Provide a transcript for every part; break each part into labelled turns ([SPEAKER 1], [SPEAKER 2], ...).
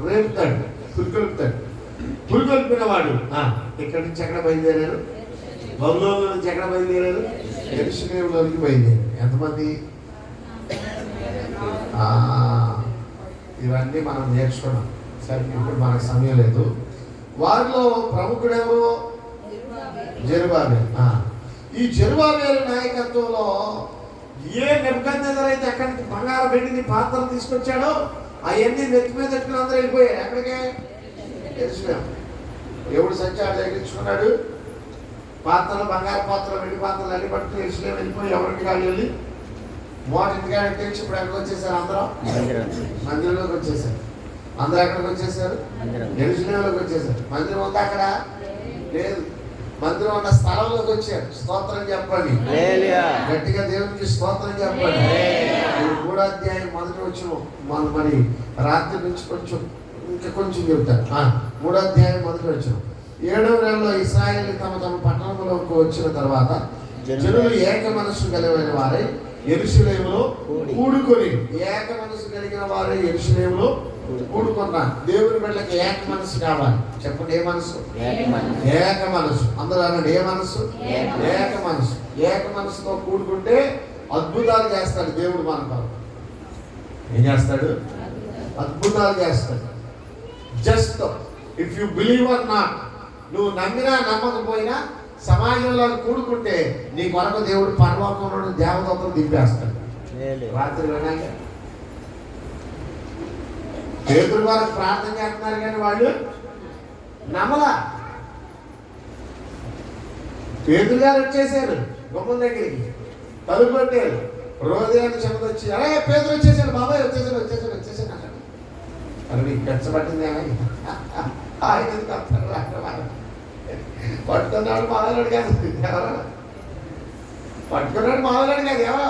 [SPEAKER 1] రేపుతాడు, పురికొల్పినవాడు ఇక్కడి నుంచి ఎక్కడ బయలుదేరారు? బబులోను నుంచి ఎక్కడ బయలుదేరారు? యెరూషలేములోనికి బయలుదేరారు. ఎంతమంది? ఇవన్నీ మనం నేర్చుకున్నాం. సరే, ఇప్పుడు మనకు సమయం లేదు. వారిలో ప్రముఖుడెవరు? జెరుబ్బాబెలు. ఈ జెరుబ్బాబెలు నాయకత్వంలో నెబుకద్నెజరు అయితే అక్కడి నుంచి బంగారం వెండిని పాత్రలు తీసుకొచ్చాడో అవన్నీ నెత్తి మీద పెట్టుకుని అందరూ వెళ్ళిపోయారు. ఎక్కడికే? యెరూషలేము. దేవుడు సంచారం తగ్గించుకున్నాడు. పాత్రలు, బంగారు పాత్రలు, వెండి పాత్రలు అన్ని పట్టుకుని యెరూషలేము వెళ్ళిపోయి ఎవరికి కాళ్ళు వెళ్ళి ఇంటికాడికి తెచ్చి ఇప్పుడు ఎక్కడికి వచ్చేసారు? అందరూ మందిరంలోకి వచ్చేసారు. అందరూ ఎక్కడికి వచ్చేసారు? యెరూషలేములోకి వచ్చేసారు. మందిరం ఉందా అక్కడ? లేదు. మందిరం ఉన్న స్థలంలోకి వచ్చారు. స్తోత్రం చెప్పండి, గట్టిగా దేవునికి స్తోత్రం చెప్పండి. 3వ అధ్యాయం మొదటి వచ్చిన మరి రాత్రి నుంచి కొంచెం చెబుతారు. 3వ అధ్యాయం మొదటి వచ్చిన 7వ నెలలో ఇశ్రాయేలు తమ పట్టణంలోకి వచ్చిన తర్వాత జనులు ఏక మనస్సు కలిగిన వారై యెరూషలేములో కూడుకొని, ఏక మనసు కలిగిన వారే యెరూషలేములో కూడుకున్నారు. దేవుని బిడ్డలకి ఏక మనసు కావాలి. చెప్పండి, ఏ మనసు? ఏక మనసు. అందరూ అనండి, ఏ మనసు? ఏక మనసు. ఏక మనసుతో కూడుకుంటే అద్భుతాలు చేస్తాడు దేవుడు. మనకు ఏం చేస్తాడు? అద్భుతాలు చేస్తాడు. Just if you believe are not, నువ్వు నమ్మినా నమ్మకపోయినా సమాజంలో కూడుకుంటే నీ కొరకు దేవుడు పరలోకంలో దేవదూతలు దింపేస్తాడు. రాత్రి వినాలి, పేతురు వారికి ప్రార్థన చేస్తున్నారు కానీ వాళ్ళు నమ్మలా. పేతురు గారు వచ్చేసారు గుమ్మం దగ్గరికి, తలుపు కొట్టారు. రోజు చెమదొచ్చి, అరే పేతురు వచ్చేసాడు, బాబాయ్ వచ్చేసాడు అన్నాడు. మరి నీకు పెంచబట్టింది ఏమని? ఆయన పట్టుకున్నాడు మాదలాడు కాదు ఎవరో, పట్టుకున్నాడు మాదలాడు కాదు ఎవరో,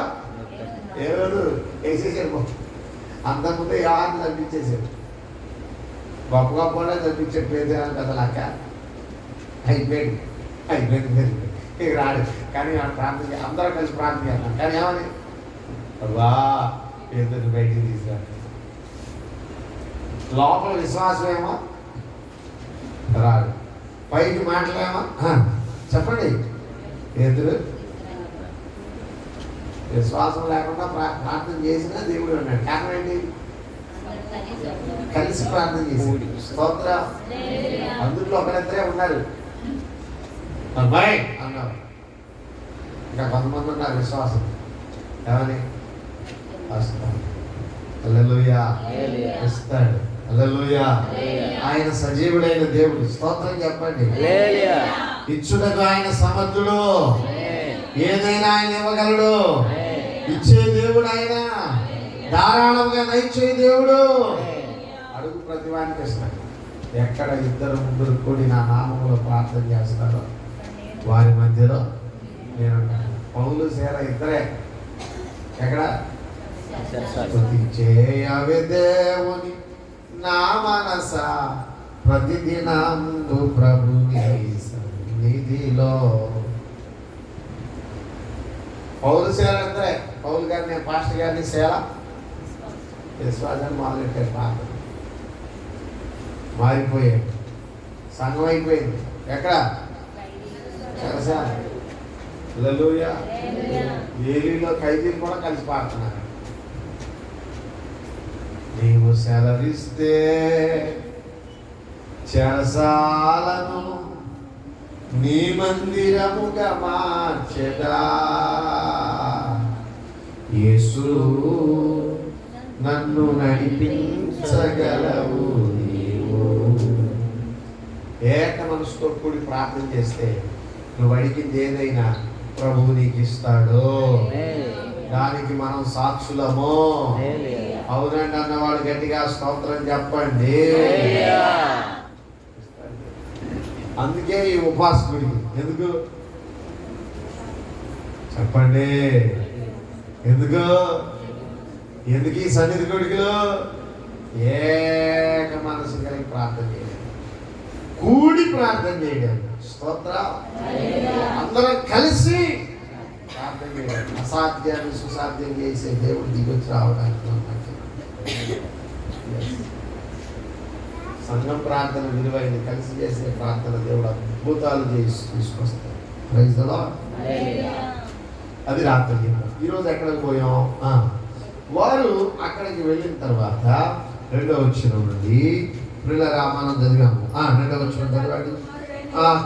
[SPEAKER 1] ఏ రోజు వేసేసాడు. అంతకుముందు ఎవరిని చంపించేసాడు. గొప్ప గొప్ప చంపించాడు. పేదలు కదా అక్క అయిపోయింది ఇక రాడు. కానీ ప్రార్థన అందరూ కలిసి ప్రార్థన చేస్తాం. కానీ ఏమని? వా పేదలు బయటికి తీసుకురా. లోపల విశ్వాసం ఏమో రాడు, పైకి మాటలేమో. చెప్పండి, పేదలు విశ్వాసం లేకుండా ప్రార్థన చేసినా దేవుడు అన్నాడు. కారణం ఏంటి? కలిసి ప్రార్థన చేసి స్తోత్రం. అందులో ఒకరిద్దరే ఉన్నారు అబ్బాయి అన్నారు. ఇంకా కొంతమంది ఉన్నారు విశ్వాసం. ఏమని? వస్తాడు, హల్లెలూయా ఇస్తాడు, హల్లెలూయా. ఆయన సజీవుడైన దేవుడు. స్తోత్రం చెప్పండి. ఇచ్చుటకు ఆయన సమర్థుడు, ఏదైనా ఆయన ఇవ్వగలడు. ఇచ్చే దేవుడు ఆయన, ధారాళంగా నైచ్చే దేవుడు. అడుగు ప్రతివానికి ఇస్తాడు. ఎక్కడ 2-3 కూడి నా నామములో ప్రార్థన చేస్తారో వారి మధ్యలో నేను. పౌలు సేర ఇద్దరే. ఎక్కడ? చేయవే దేవుని నా మనస ప్రతిదినందు ప్రభుని సన్నిధిలో. పౌలు సేల ఇద్దరే. పౌలు గారిని, పాస్టర్ గారిని సేల విశ్వాసాన్ని మొదలెట్టారు. ప్రార్థన మారిపోయాడు, సంఘం అయిపోయింది. ఎక్కడ? చెరసాల. హల్లెలూయా. ఏలీలో ఖైదీలు కూడా కలిసి పాడుతున్నారు. నీవు సెలవిస్తే చెరసాలను నీ మందిరముగా మార్చెదా. యేసు నన్ను నడిపించగలవు నీవు. ఏక మనసుతో కూడి ప్రార్థన చేస్తే నువ్వు అడిగింది ఏదైనా ప్రభువు నీకు ఇస్తాడు. దానికి మనం సాక్షులము. అవునండి అన్నవాడు గట్టిగా స్తోత్రం చెప్పండి. అందుకే ఈ ఉపాసకుడికి ఎందుకు చెప్పండి? ఎందుకు ఈ సన్నిధి కొడుకులు ఏక మనసు కలిగి ప్రార్థన చేయడం, కూడి ప్రార్థన చేయడం. స్తోత్రం. అందరం కలిసి ప్రార్థన చేయడం. అసాధ్యాన్ని సుసాధ్యం చేసే దేవుడు దిగొచ్చి రావడానికి సంఘం ప్రార్థన విలువైంది. కలిసి చేసే ప్రార్థన దేవుడు అద్భుతాలు చేసి తీసుకొస్తాడు. Praise the lord. అది రాత్రి. ఈరోజు ఎక్కడికి పోయాం? వారు అక్కడికి వెళ్ళిన తర్వాత 2వ వచనం నుండి ప్రియులారా మనం చదివాము. 2వ వచనం చదివాడు.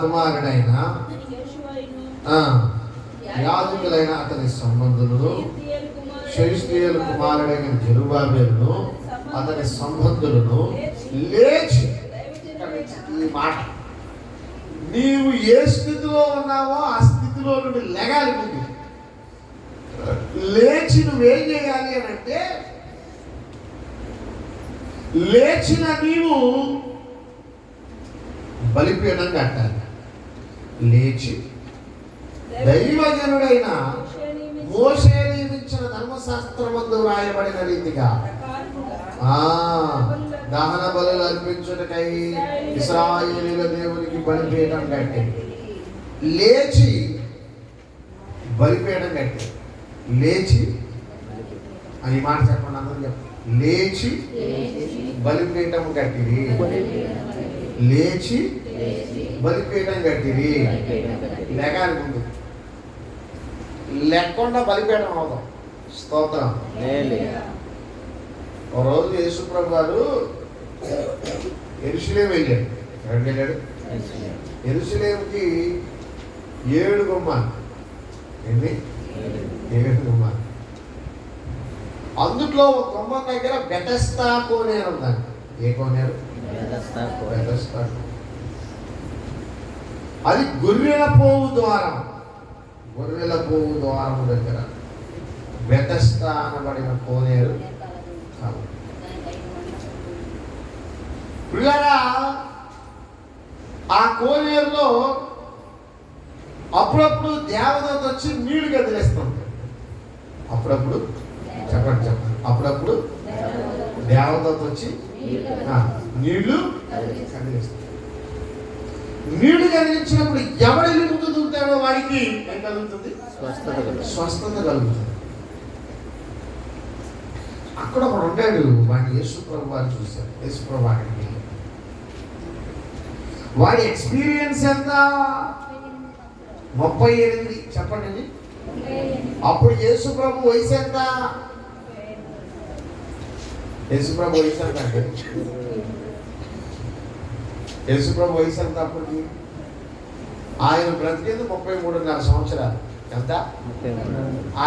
[SPEAKER 1] కుమారుడైన యాజకులైన అతని సంబంధులను, షయల్తీయేలు కుమారుడైన జెరుబ్బాబెలును అతని సంబంధులను లేచి, ఈ మాట, నీవు ఏ స్థితిలో ఉన్నావో ఆ స్థితిలో నుండి లెగాలి. ముందు లేచి నువ్వేం చేయాలి అని అంటే, లేచిన నీవు బలిపీఠం కట్టాలి. లేచి దైవజనుడైన మోషే నియమించిన ధర్మశాస్త్రమందు రాయబడిన రీతిగా దహన బలులు అర్పించుటకై ఇశ్రాయేలీయుల దేవునికి బలిపీఠం కట్టి, లేచి బలిపీఠం కట్టి, లేచి అని మాట చెప్పండి అందరూ చెప్పండి. లేచి బలిపీఠం కట్టిరి. లేచి బలిపీఠం కట్టిరి. లెగాలి ముందు. లేకుండా బలిపీఠం అవుతాం. స్తోత్రం. ఒక రోజు యేసుప్రభు గారు యెరూషలేము వెళ్ళాడు. ఎక్కడికి వెళ్ళాడు? యెరూషలేముకి 7 గుమ్మాలు. ఎన్ని? 7 గుమ్మాలు. అందుట్లో ఒక గుమ్మం దగ్గర బెతెస్దా కోనేరు ఉందండి. ఏ కోనేరు? బెతెస్దా. అది గొర్రెల పోవు ద్వారం. గొర్రెల పోవు ద్వారం దగ్గర బెతెస్దా అనబడిన కోనేరు. పిల్లరా, ఆ కోనేరులో అప్పుడప్పుడు దేవదూత వచ్చి నీళ్లు కదిలేస్తుంది. అప్పుడప్పుడు చెప్పండి. అప్పుడప్పుడు దేవదూత వచ్చి నీళ్లు కదిలిస్తుంది. నీళ్లు కదిలించినప్పుడు ఎవడి ముందు దూకుతాడో వాడికి ఏం కలుగుతుంది? స్వస్థత కలుగుతుంది. అక్కడ ఒకడు ఉంటాడు. వాడిని యేసుప్రభు వారు చూశారు. యేసుప్రభు వాడికి వాడి ఎక్స్పీరియన్స్ ఎంత? 38. చెప్పండి. అప్పుడు యేసుప్రభు వయసు ఎంత? యేసుప్రభు వయసు ఎంత అంటే, యేసుప్రభు వయసు ఎంత అప్పటికి? ఆయన బ్రతికేది 33.5 సంవత్సరాలు. ఎంత?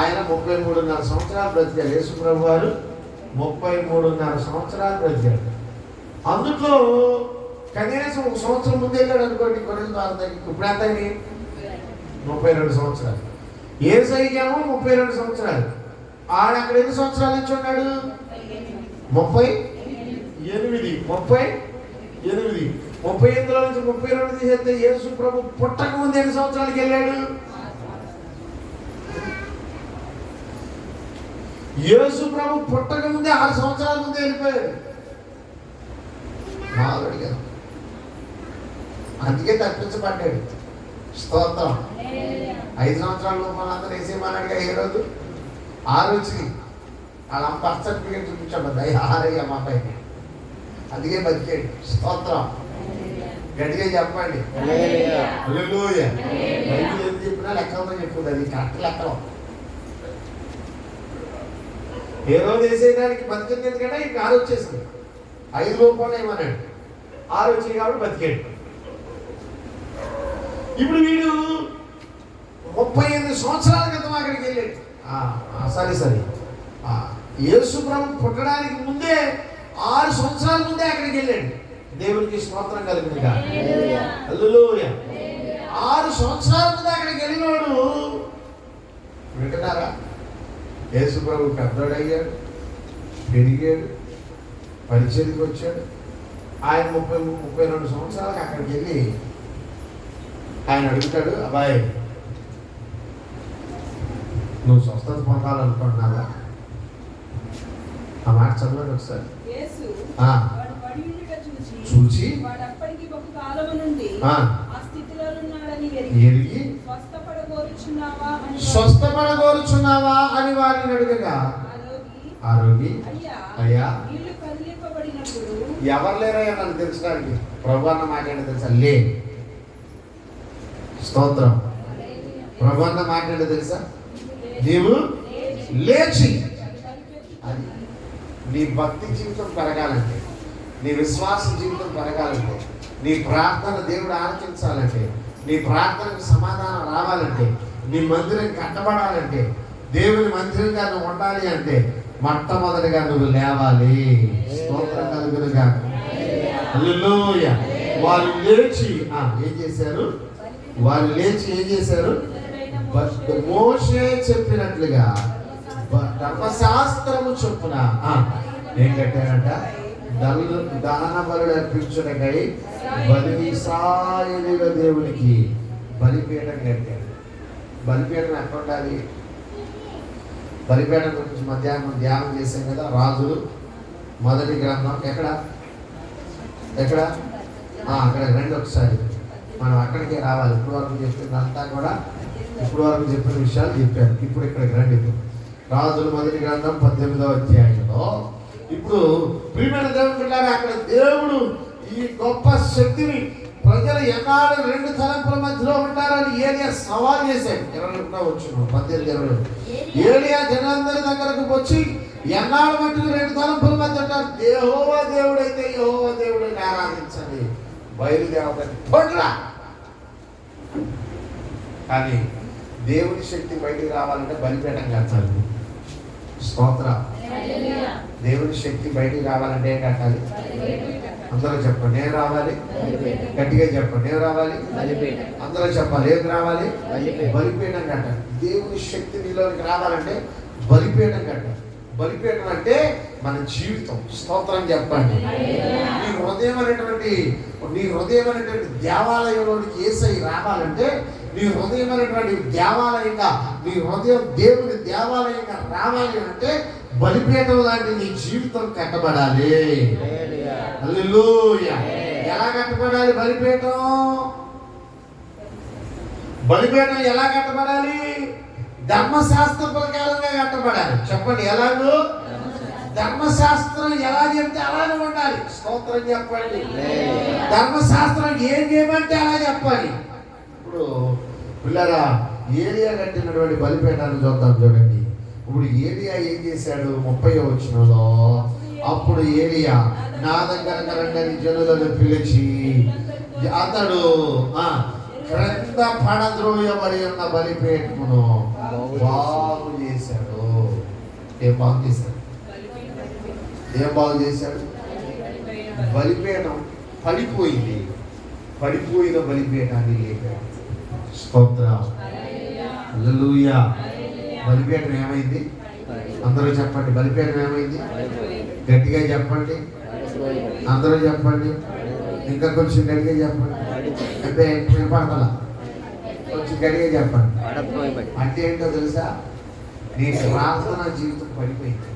[SPEAKER 1] ఆయన 33.5 సంవత్సరాలు బ్రతికారు. యేసుప్రభు వారు 33.5 సంవత్సరాలు బ్రతికాడు. అందులో కనీసం 1 సంవత్సరం ముందు వెళ్ళాడు అనుకోండి. కొన్ని ఇప్పుడు ఎంత? 32 సంవత్సరాలు. యేసయ్యేమో 32 సంవత్సరాలు. ఆడ అక్కడ ఎన్ని సంవత్సరాలు ఇచ్చి ఉన్నాడు? 38. 38లో నుంచి 32 తీసేస్తే యేసు ప్రభు పుట్టక ముందు ఎన్ని సంవత్సరాలకి వెళ్ళాడు? యేసు ప్రభు పుట్టక ముందే 6 సంవత్సరాల ముందే వెళ్ళిపోయాడు. మాధుడిగా అందుకే తప్పించబడ్డాడు. స్తోత్రం. 5 సంవత్సరాల లోపల అందరూ వేసేమన్నాడుగా. ఏ రోజు? ఆ రోజు వాళ్ళ అమ్మ బర్త్ సర్టిఫికేట్ చూపించాడు. 6 మా పైన. అందుకే బతికాడు. స్తోత్రం. గట్టిగా చెప్పండి. హల్లెలూయా. బైబిల్ ఏం చెప్పినా లెక్కలతో చెప్పుకుంది. అది కరెక్ట్ లెక్కలో. ఏ రోజు వేసేయడానికి బతికింది. ఎందుకంటే ఇంక 6 వచ్చేసింది. 5 లోపల ఏమన్నాడు? 6 వచ్చింది కాబట్టి బతికాడు. ఇప్పుడు వీడు 38 సంవత్సరాల క్రితం అక్కడికి వెళ్ళాడు. సరే యేసు ప్రభు పుట్టడానికి ముందే 6 సంవత్సరాల ముందే అక్కడికి వెళ్ళాడు. దేవునికి స్తోత్రం కలుగునుగా. హల్లెలూయా. 6 సంవత్సరాల ముందే అక్కడికి వెళ్ళినోడు వింటున్నారా? యేసు ప్రభు పెద్దోడయ్యాడు, పెరిగాడు, పరిచయకి వచ్చాడు. ఆయన 32 సంవత్సరాలకు అక్కడికి వెళ్ళి ఆయన అడుగుతాడు, అబ్బాయి నువ్వు స్వస్థత పొందాలనుకుంటున్నావా? ఆ మాట చదవండి ఒకసారి. చూచి ఎరిగి స్వస్థపడగోరుచున్నావా అని వారిని అడుగగా, ఆరోగి అయ్యా ఎవరు లేరయ్యా నన్ను తెలుసడానికి? ప్రభు అన్న మాట ఏంటో తెలుసా? లే. స్తోత్రం. ప్రభు అన్న మాట ఏంటో తెలుసా? నీవు లేచి. అది నీ భక్తి జీవితం పెరగాలంటే, నీ విశ్వాస జీవితం పెరగాలంటే, నీ ప్రార్థన దేవుడు ఆలకించాలంటే, నీ ప్రార్థనకు సమాధానం రావాలంటే, నీ మందిరం కట్టబడాలంటే, దేవుని మందిరంగా నువ్వు ఉండాలి అంటే మొట్టమొదటిగా నువ్వు లేవాలి. స్తోత్రం కలుగునుగా. హల్లెలూయా. వాళ్ళు లేచి ఏం చేశారు? వాళ్ళు లేచి ఏం చేశారు? మోషే చెప్పినట్లుగా ధర్మశాస్త్రము చొప్పున ఏం కట్టారంట? దహన బలులు అర్పించుటకై ఇశ్రాయేలీయుల దేవునికి బలిపీఠం కట్టారు. బలిపీఠం ఎక్కడ ఉండాలి? బలిపీఠం గురించి మధ్యాహ్నం ధ్యానం చేశాం కదా. రాజులు మొదటి గ్రంథం ఎక్కడ అక్కడ రండి ఒకసారి. మనం అక్కడికే రావాలి. ఇప్పుడు వరకు చెప్పిందంతా కూడా ఇప్పుడు వరకు చెప్పిన విషయాలు చెప్పారు. ఇప్పుడు ఇక్కడికి రండి. రాజులు మొదటి గ్రంథం 18వ అధ్యాయంలో ఇప్పుడు ప్రియమైన దేవుని బిడ్డలారా, అక్కడ దేవుడు ఈ గొప్ప శక్తిని ప్రజలు ఎన్నాళ్ళు 2 తలంపుల మధ్యలో ఉంటారని ఏలియా సవాల్ చేశాడు. 20 వచ్చిన 18-20 ఏలియా జనాలందరి దగ్గరకు వచ్చి ఎన్నాళ్ళు మట్టుకు 2 తలంపుల మధ్య ఉంటారు. యెహోవా దేవుడైతే యెహోవా దేవుడిని ఆరాధించండి, బయలుదేవతని పొండ్రా. కానీ దేవుని శక్తి బయటికి రావాలంటే బలిపీఠం కట్టాలి. స్తోత్రం. దేవుని శక్తి బయటికి రావాలంటే ఏం కట్టాలి? అందరూ చెప్పండి, నేను రావాలి. గట్టిగా చెప్పండి, నేను రావాలి. అందరూ చెప్పాలి, ఏది రావాలి? బలిపీఠం కట్టాలి. దేవుని శక్తి నీలోకి రావాలంటే బలిపీఠం కట్టాలి. బలిపీఠం అంటే మన జీవితం. స్తోత్రం చెప్పండి. నీ హృదయం అనేటువంటి దేవాలయంలోనికి యేసయ్య రావాలంటే, నీ హృదయం అనేటువంటి దేవాలయంగా, నీ హృదయం దేవుని దేవాలయంగా రావాలి అంటే బలిపీఠం లాంటి నీ జీవితం కట్టబడాలి. హల్లెలూయా. ఎలా కట్టబడాలి బలిపీఠం? బలిపీఠం ఎలా కట్టబడాలి? ధర్మశాస్త్ర ప్రకారంగా కట్టబడాలి. చెప్పండి, ఎలాగో? ధర్మశాస్త్రం ఎలా చెప్తే అలానే ఉండాలి. స్తోత్రం చెప్పండి. ధర్మశాస్త్రం ఏం చేయమంటే అలా చెప్పాలి. ఇప్పుడు పిల్లరా, ఏలియా కట్టినటువంటి బలిపీఠాన్ని చూద్దాం. చూడండి, ఇప్పుడు ఏలియా ఏం చేశాడు? 30వ వచనంలో, అప్పుడు ఏలియా నా దగ్గర రండి జనులను పిలిచి అతడు క్రింద పడద్రోయబడి ఉన్న బలిపీఠమును బాగు చేశాడు. ఏం బాగు చేశాడు? బలిపీఠం పడిపోయింది. పడిపోయిన బలిపీఠాన్ని లేపాడు. స్తోత్రం. హల్లెలూయా. బలిపీఠం ఏమైంది? అందరూ చెప్పండి, బలిపీఠం ఏమైంది? గట్టిగా చెప్పండి, అందరూ చెప్పండి. ఇంకా కొంచెం గట్టిగా చెప్పండి. అంటే వినపడతలా, కొంచెం గట్టిగా చెప్పండి. అంటే ఏంటో తెలుసా? నీ ప్రార్థన జీవితం పడిపోయింది,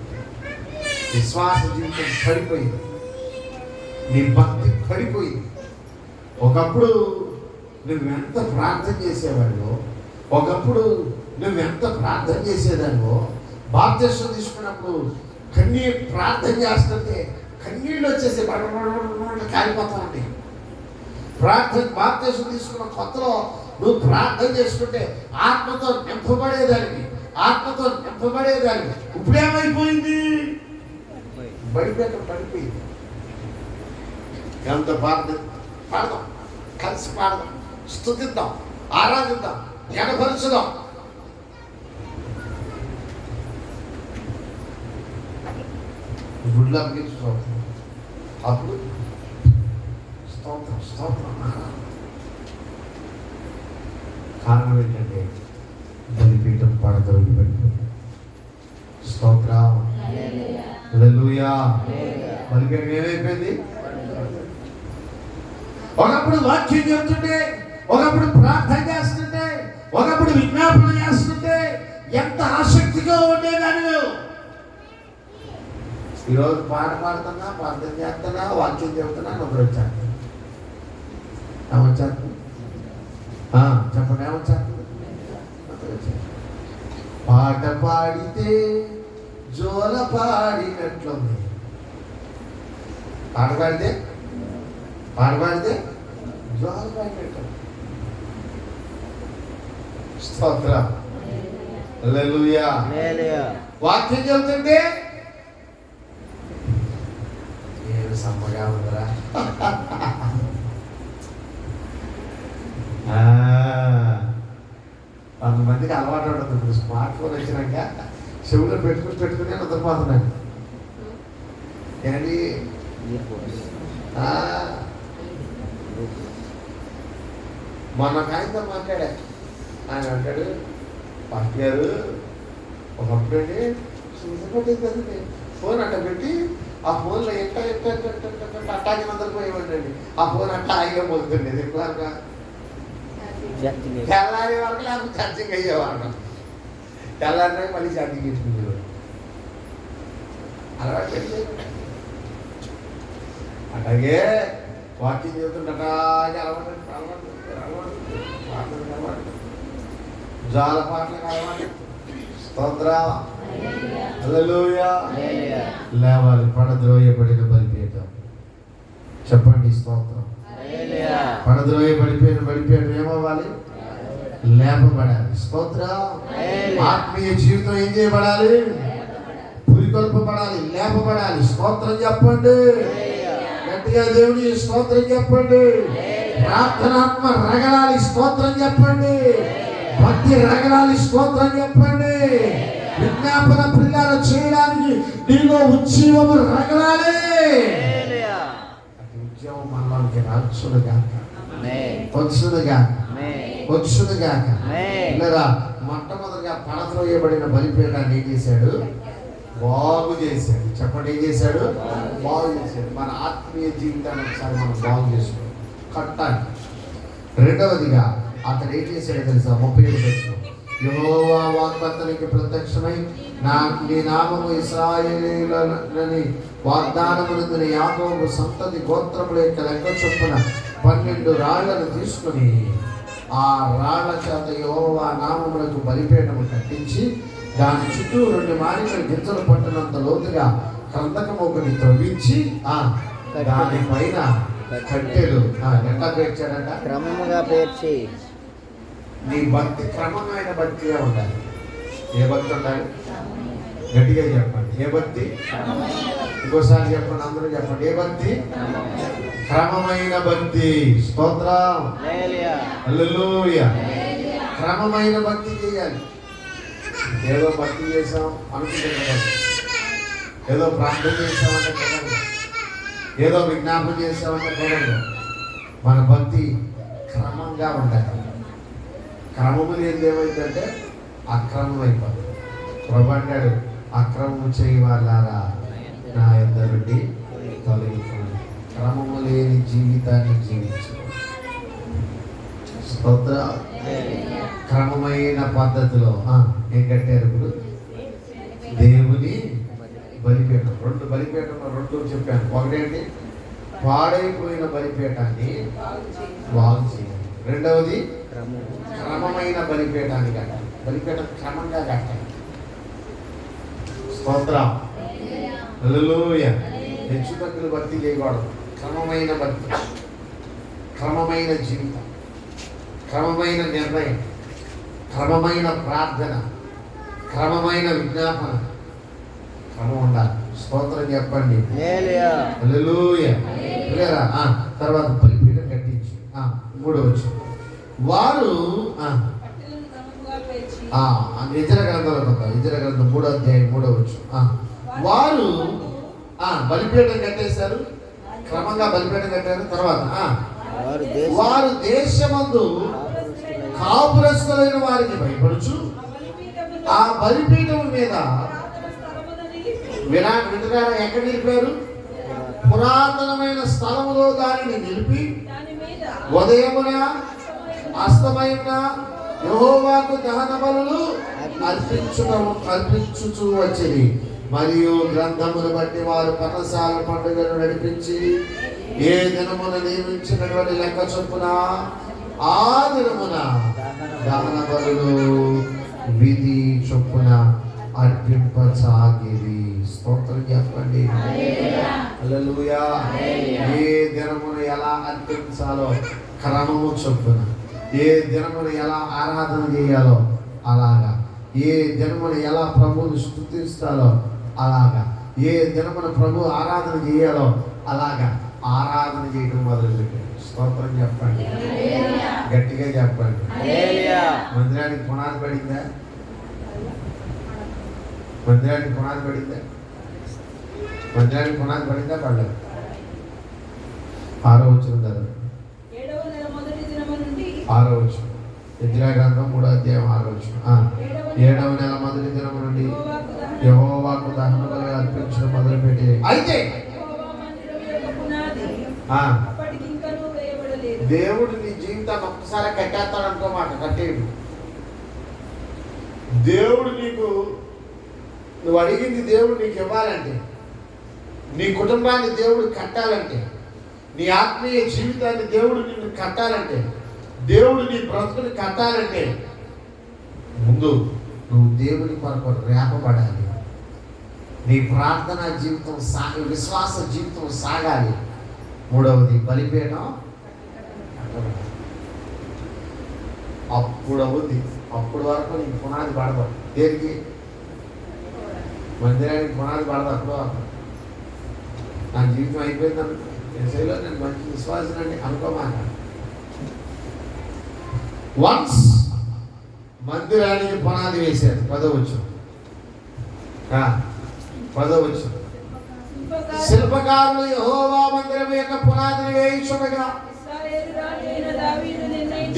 [SPEAKER 1] విశ్వాస జీవితం పడిపోయింది, నీ భక్తి పడిపోయింది. ఒకప్పుడు నువ్వెంత ప్రార్థన చేసేవాడివో, ఒకప్పుడు నువ్వెంత ప్రార్థన చేసేదానివో, బాప్తిస్మం తీసుకున్నప్పుడు కన్నీళ్ళు ప్రార్థన చేస్తుంటే కన్నీళ్ళు వచ్చేసి కాలిపోతా ఉంటాయి. బాప్తిస్మం తీసుకున్న కొత్తలో నువ్వు ప్రార్థన చేసుకుంటే ఆత్మతో నింపబడేదానికి. ఇప్పుడేమైపోయింది? బడిపేట పడిపోయింది. ఎంత పాడదాం, కలిసి పాడదాం, స్తుతిద్దాం, ఆరాధిద్దాం, జ్ఞానపరచుదాం. గుడ్లు అప్పగించుకోవాలి. అప్పుడు స్తోత్రం. కారణం ఏంటంటే బలిపీఠం పడదొరికి పడిపోయింది. స్తోత్రం. హల్లెలూయా. బలిపీఠం ఏమైపోయింది? ఒకప్పుడు వాక్యం చెప్తుంటే, ఒకప్పుడు ప్రార్థన చేస్తుంటే, ఒకప్పుడు విజ్ఞాపన చేస్తుంటే ఎంత ఆసక్తిగా ఉండేదాన్ని. ఈరోజు పాట పాడుతున్నా, ప్రార్థన చేస్తున్నా, వాక్యం చెబుతున్నా, నొప్పి వచ్చాను. ఏమొచ్చాను? చెప్పండి, ఏమొచ్చాను? పాట పాడితే జోల పాడినట్లుంది. పాట పాడితే జ్వాల పెట్టాడు. స్తోత్రం. హల్లెలూయా. వాక్యం చెబుతుంటే ఏమి సమ్మగా ఉందరా. కొంతమందికి అలవాటు ఉంటుంది. ఇప్పుడు స్మార్ట్ ఫోన్ వచ్చినాక చెవులో పెట్టుకుని నిద్రపోతున్నాను. ఏంటి మొన్న ఆయనతో మాట్లాడా. ఆయన అంటాడు, పాస్టర్ గారు ఒకప్పుడు అండి చూసిపోతుంది ఫోన్ అట్ట పెట్టి ఆ ఫోన్లో అట్టాకి నిద్రపోయేవాడండి. ఆ ఫోన్ అట్ట హాయిగా పోతుండేది. తెల్లారి వరకు లేకపోతే ఛార్జింగ్ అయ్యేవాడు. తెల్లారినా మళ్ళీ ఛార్జింగ్ చేసుకునేవాడు. అలవాటు పెట్టలేదు. అలాగే వాకింగ్ చేస్తుండగా అలవాటు జాల పాటలకు అలవాటు. స్తోత్రం. హల్లెలూయా. లేవాలి. పడద్రోయబడిన బలిపీఠం. చెప్పండి స్తోత్రం. పడద్రోయబడిపోయిన ఏమవ్వాలి? లేపబడాలి. స్తోత్రం. ఆత్మీయ జీవితం ఏం చేయబడాలి? పురికొల్పబడాలి, లేపబడాలి. స్తోత్రం చెప్పండి. గట్టిగా దేవుని స్తోత్రం చెప్పండి. ప్రార్థనాత్మ రగలాలి. స్తోత్రం చెప్పండి. భక్తి రగలాలి. స్తోత్రం చెప్పండి. విజ్ఞాపన ప్రియాలు చేయడానికి నీలో ఉజ్జీవము రగలాలి. ఉద్యోగం మనలోకి వచ్చునుగాక. లేదా మొట్టమొదటిగా పడద్రోయబడిన బలిపీఠాన్ని ఏం చేశాడు? బాగు చేశాడు. చెప్పండి, ఏం చేశాడు? బాగు చేశాడు. మన ఆత్మీయ జీవితాన్ని ఒకసారి మనం బాగు చేసుకోవాలి, కట్టాలి. రెండవదిగా అతను ఏం చేశాడో తెలుసా? 37 యెహోవా వాక్కు అతనికి ప్రత్యక్షమై, నీ నామము ఇశ్రాయేలీయులని వాగ్దానమునందున యాకోబు సంతతి గోత్రముల యొక్క లెక్క చొప్పున 12 రాళ్లను తీసుకుని ఆ రాళ్ల చేత యెహోవా నామములకు బలిపీఠము కట్టించి దాని చుట్టూ 2 మానికలు గింజలు పట్టినంత లోతుగా కందకం ఒకటి త్రవ్వించి దాని పైన కట్టెలు ఎట్లా పేర్చాడంట?
[SPEAKER 2] క్రమముగా పేర్చి.
[SPEAKER 1] నీ భక్తి క్రమమైన భక్తిగా ఉండాలి. ఏ భక్తి ఉండాలి? గట్టిగా చెప్పండి. ఏ భక్తి? ఇంకోసారి చెప్పండి, అందరూ చెప్పండి. ఏ భక్తి? క్రమమైన భక్తి. స్తోత్రం. హల్లెలూయా. క్రమమైన భక్తి చేయాలి. ఏదో భక్తి చేసాం అనుకుంటే కదండి, ఏదో ప్రార్థన చేసామంటే కదండి, ఏదో విజ్ఞాపన చేసామంటే కదండి. మన భక్తి క్రమంగా ఉండాలి. క్రమము లేనిది ఏమైందంటే అక్రమం అయిపోతుంది. ప్రభు అంటాడు, అక్రమము చేయవాళ్ళారా నా యొద్ద నుండి తొలగిపోండి. క్రమము లేని జీవితాన్ని జీవించు. స్తోత్రం. క్రమమైన పద్ధతిలో ఏం కట్టారు? ఇప్పుడు దేవుని బలిపీఠం. 2 బలిపీఠంలో 2 చెప్పాను. ఒకటేంటి? పాడైపోయిన బలిపీఠాన్ని బాగు చేయాలి. రెండవది క్రమమైన బలిపీఠాన్ని కట్టాలి. బలిపీఠం క్రమంగా కట్టాలి. స్తోత్రం. హల్లెలూయా. హెచ్చుతగ్గులు భక్తి చేయకూడదు. క్రమమైన భక్తి, క్రమమైన జీవితం, క్రమమైన నిర్ణయం, క్రమమైన ప్రార్థన, క్రమమైన విజ్ఞాపన. క్రమం ఉండాలి. స్తోత్రం చెప్పండి. హల్లెలూయా. తర్వాత బలిపీఠం కట్టించి 3వ వచనం వారు యెజ్ర గ్రంథంలో 3వ అధ్యాయం 3వ వచనం వారు బలిపీఠం కట్టేశారు. క్రమంగా బలిపీఠం కట్టారు. తర్వాత వారు దేశమందు కాపురస్తులైన వారికి భయపడుచు ఆ బలిపీఠం మీద వింటున్నారా? ఎక్కడ నిలిపారు? పురాతనమైన స్థలములో దానిని నిలిపి ఉదయమున అస్తమయమున యెహోవాకు దహన బలులు అర్పించుచూ వచ్చింది. మరియు గ్రంథమును బట్టి వారు పర్ణశాల పండుగను నడిపించి ఏ దినమున నియమించినటువంటి లెక్క చొప్పున ఆ దినమున దహన బలులు విధి చొప్పున అర్పింపసాగిరి. స్తోత్రం చెప్పండి. హల్లెలూయా. ఏ దినమును ఎలా అర్పించాలో క్రమము చొప్పున, ఏ దినమును ఎలా ఆరాధన చేయాలో అలాగా, ఏ దినమును ఎలా ప్రభువుని స్తుతిస్తాలో అలాగా, ఏ దినమున ప్రభు ఆరాధన చేయాలో అలాగా ఆరాధన చేయడం మొదలుపెట్టాడు. స్తోత్రం చెప్పండి, గట్టిగా చెప్పండి. మందిరానికి పునాది పడిందా? మందిరానికి పునాది పడిందా? మందిరానికి పునాది పడిందా? పడలేదు. 6వ వచనం కదా, 6వ వచనం, యెజ్రెయా గ్రంథం 3వ అధ్యాయం 6వ వచనం. 7వ నెల మొదటి దినము నుండి యెహోవాకు దహన బలి అర్పించడం మొదలుపెట్టి, అయితే దేవుడు నీ జీవితాన్ని ఒక్కసారి కట్టేస్తాడు అనుకోమాట. కట్టేడు దేవుడు నీకు, నువ్వు అడిగింది దేవుడు నీకు ఇవ్వాలంటే, నీ కుటుంబాన్ని దేవుడు కట్టాలంటే, నీ ఆత్మీయ జీవితాన్ని దేవుడు నిన్ను కట్టాలంటే, దేవుడు నీ బ్రతుకుని కట్టాలంటే ముందు నువ్వు దేవుని కొరకు రేపబడాలి. నీ ప్రార్థనా జీవితం విశ్వాస జీవితం సాగాలి. 3వది బలిపీఠం అప్పుడు అవుద్ది. అప్పుడు వరకు నీకు పునాది పడదు. దేనికి? మందిరానికి పునాది పడదు. అప్పుడు వరకు నా జీవితం అయిపోయింది అనుకో, నేను మంచి విశ్వాసనండి అనుకోమాట. వన్స్ మందిరానికి పునాది వేశారు. 10వ వచనం, 10వ వచనం, శిల్పకారులు యెహోవా మందిరం యొక్క పునాదిని వేయించుండగా,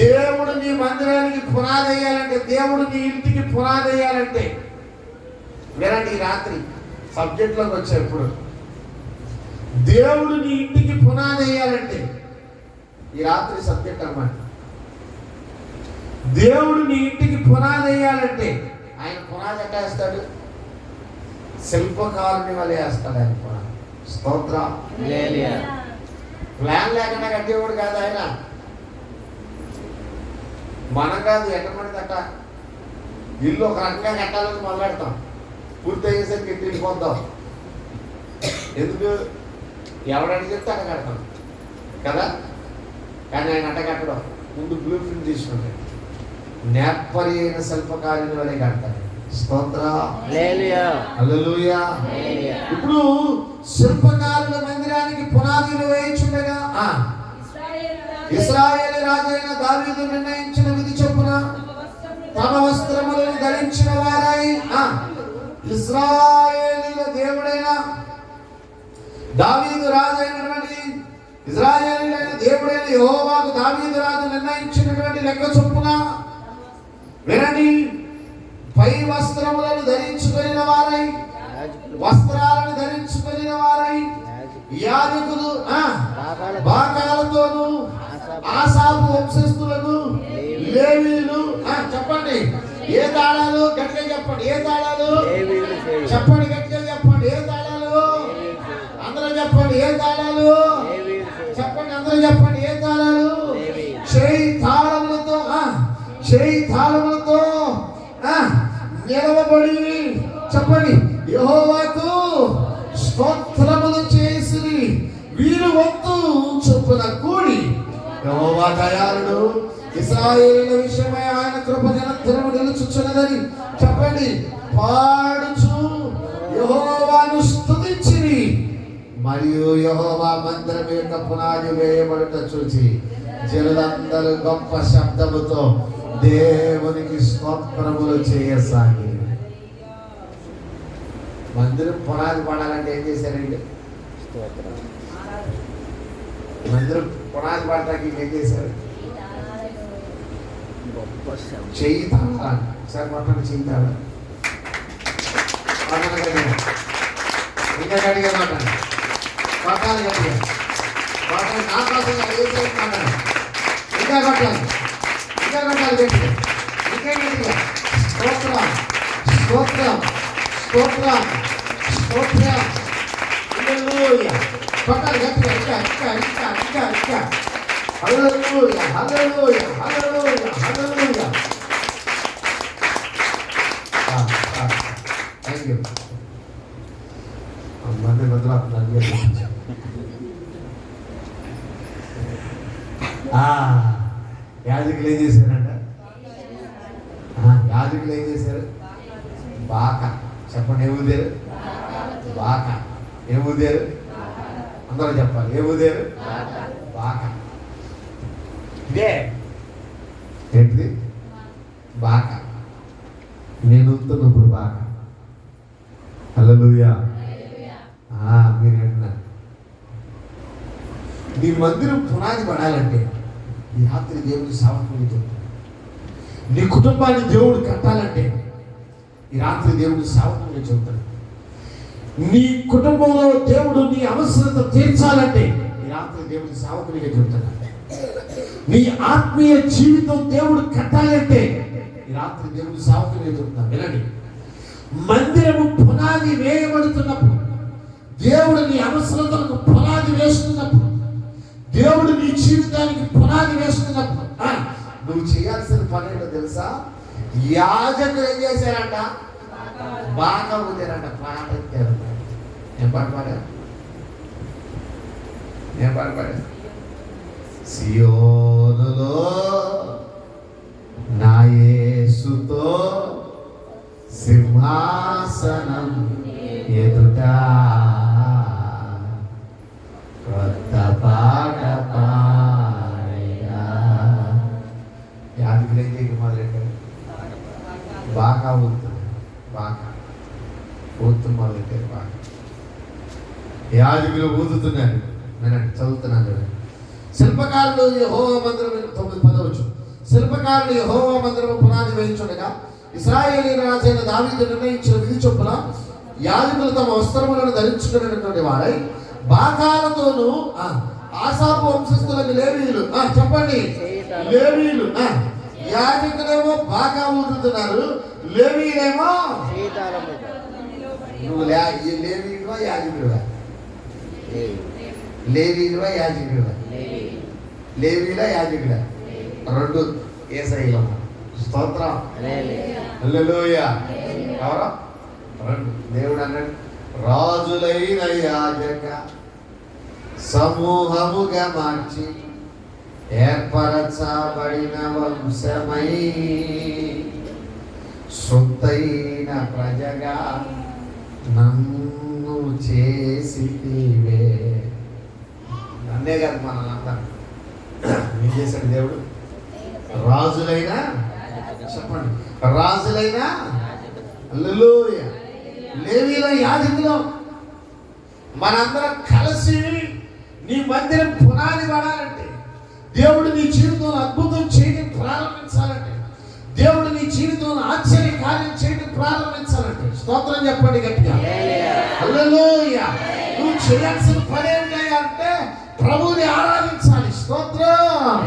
[SPEAKER 1] దేవుడు నీ మందిరానికి పునాది వేయాలంటే, దేవుడు నీ ఇంటికి పునాది వేయాలంటే, వినండి, ఈ రాత్రి సబ్జెక్ట్లోకి వచ్చేప్పుడు దేవుడు నీ ఇంటికి పునాది వేయాలంటే, ఈ రాత్రి సబ్జెక్ట్ అన్నమాట. దేవుడు నీ ఇంటికి పునాది వేయాలంటే ఆయన పునాది ఎట్లా వేస్తాడు? శిల్పకారుని వల్ల వేస్తాడు ఆయన పునాది. స్తోత్రం. ప్లాన్ లేకుండా కట్టేవాడు కాదు ఆయన. మనం కాదు, ఎట్టమంది అట్ట ఇల్లు ఒక రకంగా కట్టాలని మొదలెడతాం, పూర్తి అయ్యేసరికి ఎట్టి వెళ్ళిపోతాం. ఎందుకు? ఎవడని చెప్తే అట్ట కడతాం కదా. కానీ ఆయన అట్ట కట్టడం, ముందు బ్లూ ప్రింట్ తీసుకుంటాడు, నేర్పరి అయిన శిల్పకారుని వలె కడతాడు. స్తోత్రం. హల్లెలూయా. ఇప్పుడు శిల్పకారుల మందిరానికి పునాదులు వేయించుండగా, ఇశ్రాయేలు రాజైన దావీదు నిర్ణయించిన విధి చొప్పున తమ వస్త్రములను ధరించిన వారై, ఇశ్రాయేలీయుల దేవుడైన దావీదు రాజైనటువంటి, ఇశ్రాయేలీయులైన దేవుడైన యెహోవాకు దావీదు రాజు నిర్ణయించినటువంటి లెక్క చొప్పున, వినండి, పై వస్త్రములను ధరించుకుని వారై, వస్త్రాలను ధరించుకుని వారై, యాజకులు బాకాలతోను, ఆసాపు వంశస్థులను, లేవీయులు, చెప్పండి ఏ తాళాలు? గట్టిగా చెప్పండి, ఏ తాళాలు? చెప్పండి, గట్టిగా చెప్పండి, ఏ తాళాలు? అందరూ చెప్పండి, ఏ తాళాలు? చెప్పండి, అందరూ చెప్పండి, ఏ తాళాలు? చేయి తాళములతో, చేయి తాళములతో నిలవబడి, చెప్పండి, యెహోవాకు స్తోత్రములు చేసి వీరు వంతు చొప్పున కూడి, యెహోవా దయాళుడు, ఇశ్రాయేలుల విషయమై ఆయన కృప నిరంతరము నిలుచుచున్నదని చెప్పండి, పాడుచు యెహోవాను స్తుతించిరి. మరియు యెహోవా మందిరం యొక్క పునాది వేయబడుట చూచి జనులందరూ గొప్ప శబ్దముతో దేవునికి స్తోత్రములు చేయసాగి. మందిరం పునాది పడాలంటే ఏం చేశారండి? మందిరం పునాది పడటానికి ఏం చేశారు? చెయ్యి తాళాలి. సార్ పట్టణ చెయ్యి తాళాలి. ఇంకా గట్టిగా మాట్లాడాలి, పట్టాలి గట్టిగా, పట్టాలి. నా కోసం మాట్లాడాలి, ఇంకా కొట్టాలి, ఇంకా కొట్టాలి గట్టిగా, ఇంకా గట్టిగా. స్తోత్రం, స్తోత్రం, స్తోత్రం, స్తోత్రం. హల్లెలూయా. పట్టాలి గట్టిగా, ఇంకా ఇంకా ఇంకా ఇంకా ఇంకా. హల్లెలూయా, హల్లెలూయా, హల్లెలూయా, హల్లెలూయా. థాంక్యూ. మధ్య మధ్యలో యాజకులు ఏం చేశారంట? యాజకులు ఏం చేశారు? బాక. చెప్పండి, ఏముదేరు? బాక. ఏముదేరు? అందరూ చెప్పాలి. ఏముదేరు? బాక. ఇదే ఏంటిది? బాక. నేను ఊతున్నప్పుడు బాక. హల్లెలూయా. మీరు ఏంటన్నారు? నీ మందిరం పునాది పడాలంటే ఈ రాత్రి దేవుడికి సావకుని చెప్తాడు. నీ కుటుంబాన్ని దేవుడు కట్టాలంటే ఈ రాత్రి దేవుడికి సావకుని చెబుతాడు. నీ కుటుంబంలో దేవుడు నీ అవసరత తీర్చాలంటే ఈ రాత్రి దేవుడికి సావకునిగా చెబుతాడు. నీ ఆత్మీయ జీవితం దేవుడు కట్టాలంటే ఈ రాత్రి దేవుడికి సావకునిగా చెబుతాడు. వినండి, మందిరము పునాది వేయబడుతున్నప్పుడు, దేవుడు నీ అవసరతలకు పునాది వేస్తున్నప్పుడు, దేవుడు నీ జీవితానికి పునాది వేస్తున్నప్పుడు నువ్వు చేయాల్సిన పని ఏంటో తెలుసా? యాజకులు ఏం చేశారంట? బాగా ఊదారంట, పాట ఎత్తారు. ఏం పాట పాడారు? సియోనులో నా యేసుతో సింహాసనం ఎదుట కొత్త పాట పాడగా. యాజకులు ఏం చేయక మొదలెట్టారు? బాగా ఊదుతుంది, బాగా ఊతు మొదలెట్టారు. బాగా యాజకులు ఊదుతున్నారు. వినండి, చదువుతున్నాను చూడండి. శిల్పకారులు యెహోవా మందిరం 9:10 శిల్పకారులు యెహోవా మందిరం పునాది వేయించుండగా ఇశ్రాయేలీయుల రాజైన దావీదు నిర్ణయించిన విధి చొప్పున యాజకులు తమ వస్త్రములను ధరించుకునేటువంటి వారై బాకాలతోనూ ఆసాపు వంశస్థులకు లేవీయులు చెప్పండి, లేవీయులు యాజకులేమో బాగా ఊదుతున్నారు, లేవీయులేమో నువ్వు లేవీయుడువా యాజకుడువా? లేవీయుడువా యాజకుడువా? లేవీయులా యాజకుడా? రెండు యేసయ్య. స్తోత్రం. హల్లెలూయా. ఎవరా? రెండు. దేవుడు అన్నాడు, రాజులైన యాజక సమూహముగా మార్చి ఏర్పరచబడిన వంశమై సొత్తైన ప్రజగా నన్ను చేసితివే. నన్నే కాదు, మనల్ని ఏం చేశాడు దేవుడు? రాజులైనా, చెప్పండి, రాజులైనా హల్లెలూయా లేవీయుల యాజకులు మనందరం కలిసి నీ మందిరం పునాది పడాలంటే, దేవుడు నీ జీవితంలో అద్భుతం చేయడం ప్రారంభించాలంటే, దేవుడు నీ జీవితంలో ఆశ్చర్య కార్యం చేయడం ప్రారంభించాలంటే స్తోత్రం చెప్పండి గట్టిగా. హల్లెలూయా. నువ్వు చేయాల్సిన పని ఏంటంటే ప్రభువుని ఆరాధించాలి. స్తోత్రం.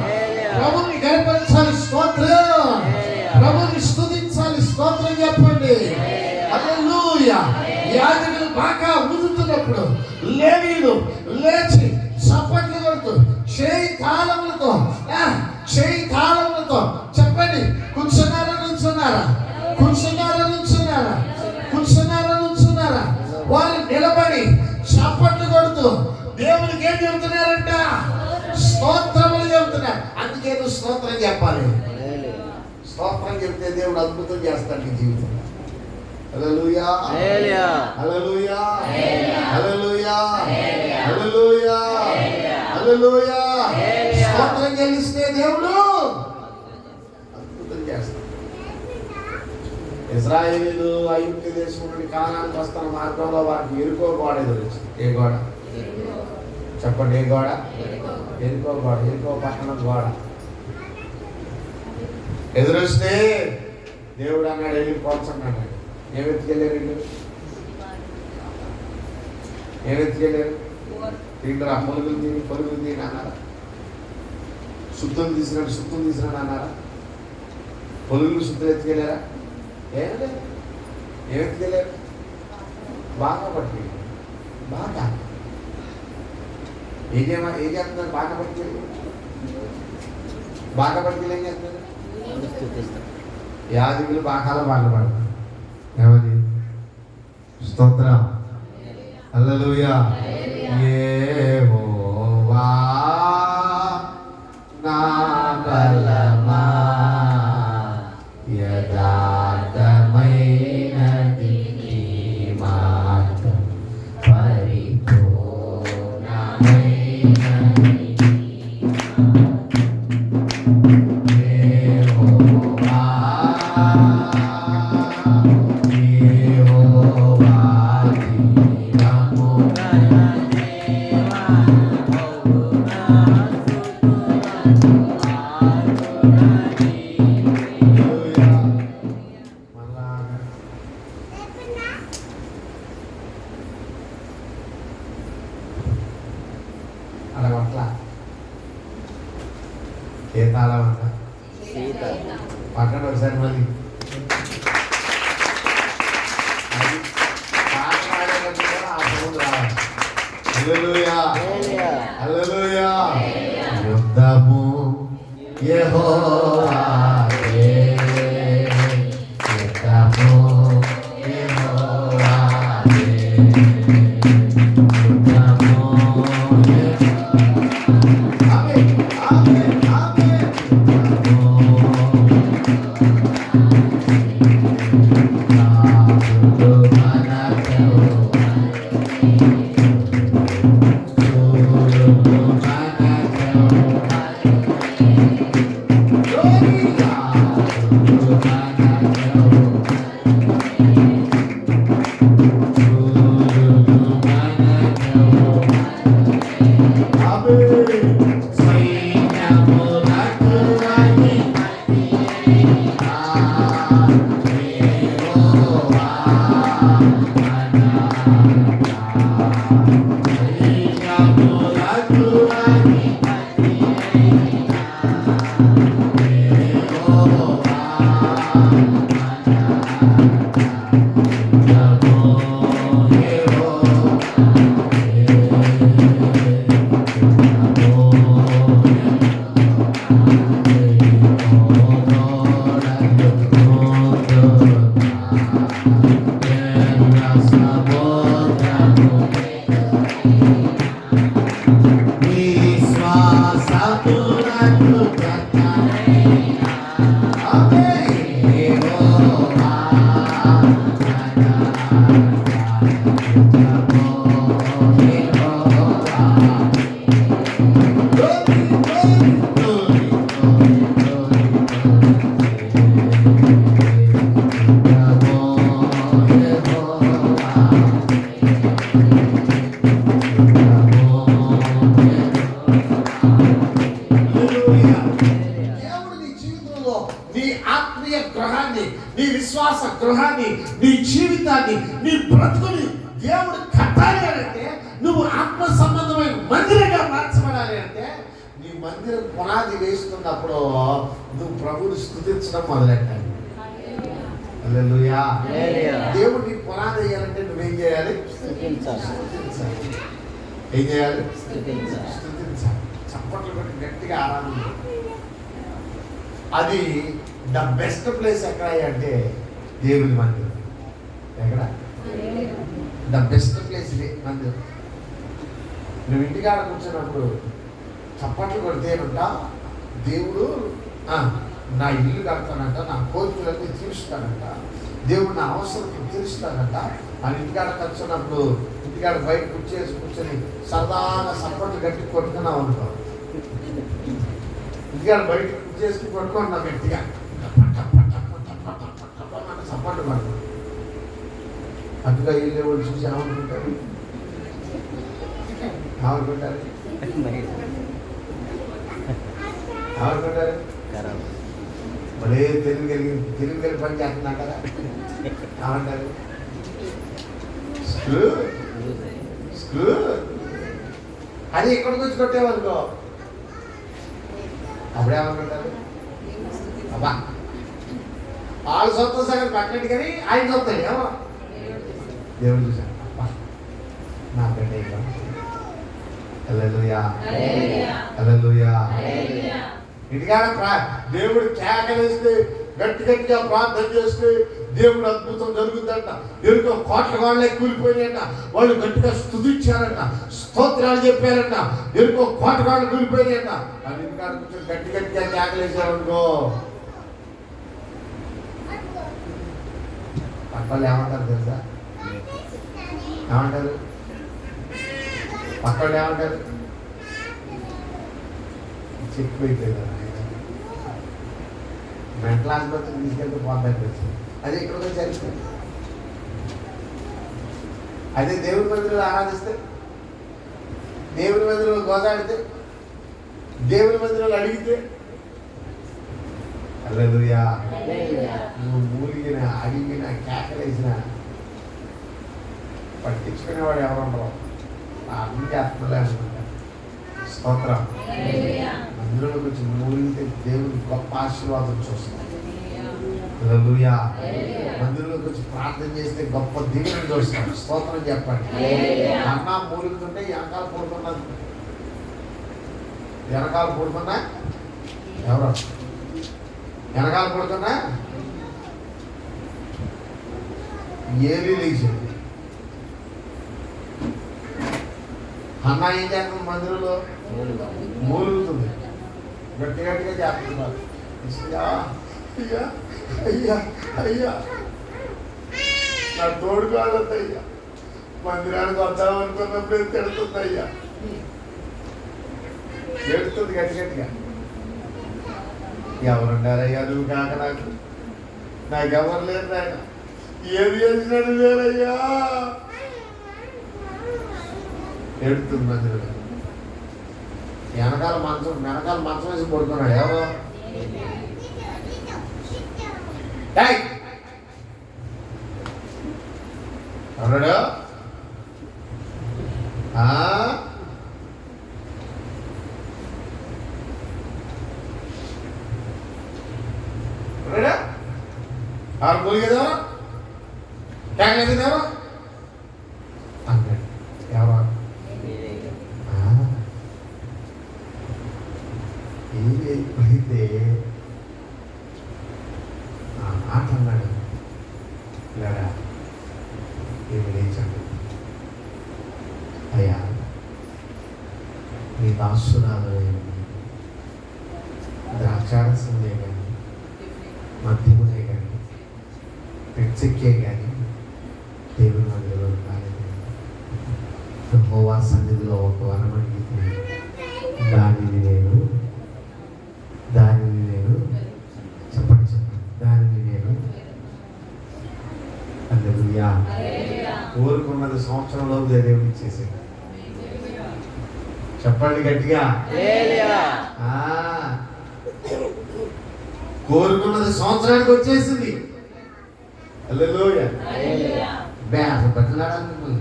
[SPEAKER 1] ప్రభువుని గణపరచాలి. స్తోత్రం. ప్రభువుని స్తుతించాలి. స్తోత్రం చెప్పండి. హల్లెలూయా. యాజకులు బాగా ఊదుతున్నప్పుడు లేవీయులు లేచి చప్పట్లు కొడుతూ చేయి తాళములతో చెప్పండి, కూర్చున్నారా నుంచున్నారా? వారు నిలబడి చప్పట్లు కొడుతూ దేవునికి ఏం చెబుతున్నారంట? స్తోత్రములు చెబుతున్నారు. అందుకే నువ్వు స్తోత్రం చెప్పాలి. స్తోత్రం చెప్తే దేవుడు అద్భుతం చేస్తాడు నీ జీవితంలో. హల్లెలూయా. హల్లెలూయా. హల్లెలూయా. హల్లెలూయా. హల్లెలూయా. స్తోత్రం చెల్లిస్తే దేవుడు అద్భుతం చేస్తాడు. ఇశ్రాయేలీయులు ఐగుప్తు దేశం నుండి కానానుకు వస్తున్న మార్గంలో వారికి ఎరుకో గోడ ఎదురొచ్చింది. ఏ గోడ? చెప్పండి, ఏ గోడ? ఎరుకో గోడ. ఎరుకో పట్టణం గోడ ఎదురొస్తే దేవుడు అన్నాడు, వెళ్ళి పోల్చన్నాడు. ఏం ఎత్తుకెళ్ళారు వీళ్ళు? తింటారా? పొరుగులు తిని అన్నారా? సుత్తులు తీసినాడు అన్నారా? పొరుగులు సుత్తులు ఎత్తుకెళ్ళారా? ఏం ఎత్తుకెళ్ళారు? బాగా పట్టి బాగా ఏం చేస్తున్నారు? బాగా పట్టుకెళ్ళి ఏం చేస్తున్నారు? యాజకులు బాగా పడతారు. ఏమని? స్తోత్రం. హల్లెలూయా. యెహోవా నా బలమా యథార్థమైనది నీ మార్గం పరిపూర్ణమైనది నీ మార్గం. యెహోవా యెహోవా ఏ తాళం అంట పక్కన ఒకసారి మళ్ళీ అది పాట పాడేటప్పుడు కూడా ఆ సౌండ్ రావాలి. హల్లెలూయా హల్లెలూయా. యుద్ధము యెహోవాదే, యుద్ధము యెహోవాదే, యుద్ధము ఆమేన్ ఆమేన్ ఆమేన్. నీ విశ్వాస గృహాన్ని, నీ జీవితాన్ని, నీ బ్రతుకుని దేవుడు కట్టాలి అంటే, నువ్వు ఆత్మ సంబంధమైన మందిరంగా మార్చబడాలి అంటే, నీ మందిరం పునాది వేస్తున్నప్పుడు నువ్వు ప్రభువుని స్తుతించడం మొదలెట్టాలి. హల్లెలూయా. దేవుడు నీ పునాది వేయాలంటే నువ్వేం చేయాలి? ఏం చేయాలి? స్తుతించాలి. చప్పట్లు కొట్టి గట్టిగా ఆరాధన. అది ద బెస్ట్ ప్లేస్ ఎక్కడ అంటే దేవుని మందిరం. ఎక్కడ ద బెస్ట్ ప్లేస్ ఇది మందిరం. నువ్వు ఇంటికాడ కూర్చున్నప్పుడు చప్పట్లు కొడితేనంట దేవుడు నా ఇల్లు కడతానంట, నా కోరికలన్నీ తీరుస్తానంట, దేవుడు నా అవసరం తీరుస్తానంట అని ఇంటికాడ కూర్చున్నప్పుడు ఇంటికాడ బయట కూర్చొని సరదాగా చప్పట్లు గట్టి కొట్టుకున్నావు అనుకో. ఇంటికాడ బయట చేసుకుని కొట్టుకుంటున్నాం గట్టిగా చప్పట్లు పడతాం. అటుగా వెళ్ళే వాళ్ళు చూసి ఏమనుకుంటారు? ఏమనుకుంటారు? ఏమనుకుంటారు? మళ్ళీ తెలుగు కలిగి పని చేస్తున్నా కదా ఏమంటారు? స్క్రూ అది ఎక్కడికి వచ్చి కొట్టేవాళ్ళుకో అప్పుడేమనుకుంటారు? అబ్బా వాళ్ళ సొంత సగం పక్కనట్టు కానీ ఆయన సొంతాడు ఏమో దేవుడు చూశాడు. అబ్బా నా బిడ్డ హల్లెలూయా హల్లెలూయా. ఇంటికాడ దేవుడు కేకలేస్తే గట్టిగా ప్రార్థన చేస్తే దేవుడు అద్భుతం జరుగుతుందంట. ఎరుకో కోట్ల వాళ్ళే కూలిపోయినాయంట. వాళ్ళు గట్టిగా స్తుతించారంట, స్తోత్రాలు చెప్పారంట. ఎరుకో కోట వాళ్ళు కూలిపోయినాయంట. అది ఇంకా కొంచెం గట్టిగా కేకలేసారనుకో, పక్కలు ఏమంటారు తెలుసా? ఏమంటారు పక్కలు? ఏమంటారు? చెప్పిపోయింది మెంటల్ ఆసుపత్రికి తీసుకెళ్తే పోతాకి వచ్చింది. అదే ఇక్కడ కూడా జరిగింది. అదే దేవుని మందిరంలో ఆరాధిస్తే, దేవుని మందిరంలో గోదాడితే, దేవుని మందిరంలో అడిగితే, హల్లెలూయా, నువ్వు మూలిగిన అడిగిన కేకలేసిన పట్టించుకునేవాడు ఎవరుండవు. అన్ని చేస్తుండే అనుకుంటా. స్తోత్రం. మందిరంలో కొంచెం మూలిగితే దేవుని గొప్ప ఆశీర్వాదం చూస్తాం. హల్లెలూయా. మందిరంలోకి వచ్చి ప్రార్థన చేస్తే గొప్ప దీవెన చూస్తాం. స్తోత్రం చెప్పండి. అన్న మూలుగుతుంటే వెనకాల పడుతున్నది, వెనకాల పడుతున్నా ఎవరు వెనకాల పడుతున్నా ఏమీ లేచింది. అన్న ఏం చేస్తుంది? మందిరంలో మూలుగుతుంది, గట్టిగా చేస్తున్నారు. అయ్యా అయ్యా అయ్యా నా తోడు కాదయ్యా, మందిరానికి వద్దాం అనుకున్నప్పుడు తిడుతుంది అయ్యా, ఏడుతుంది గట్టిగా. ఎవరున్నారయ్యా నువ్వు కాక నాకెవరు లేరు నాయన, ఏది చేసినట్టు లేరయ్యా, ఏడుతుంది మందిరం. వెనకాల మంచం వేసి పడుకున్నాడు. ఎవరు? ఎవరాడు? ఆరు పోలిగేదేవరా ట్యాంగేదేవరా అన్నాడు. ఎవరా? ఏది పడితే మాట అన్నాడు. లేడా ఏమి లేచాడు. అయ్యా నీ దాసురాలు ద్రాక్షారసందే కానీ, మద్యమునే కానీ, పెచ్చెక్కే కానీ దేవుని మందిలో కాలేదు. యెహోవా సన్నిధిలో ఒక వరం అడిగితే దానిని నేను చెప్పండి దానిని నేను హల్లెలూయా కోరుకున్నది సంవత్సరంలో దేవుడు ఇచ్చేసాడు. చెప్పండి గట్టిగా. కోరుకున్నది సంవత్సరానికి వచ్చేసింది. హల్లెలూయా. బతిలాడాలి.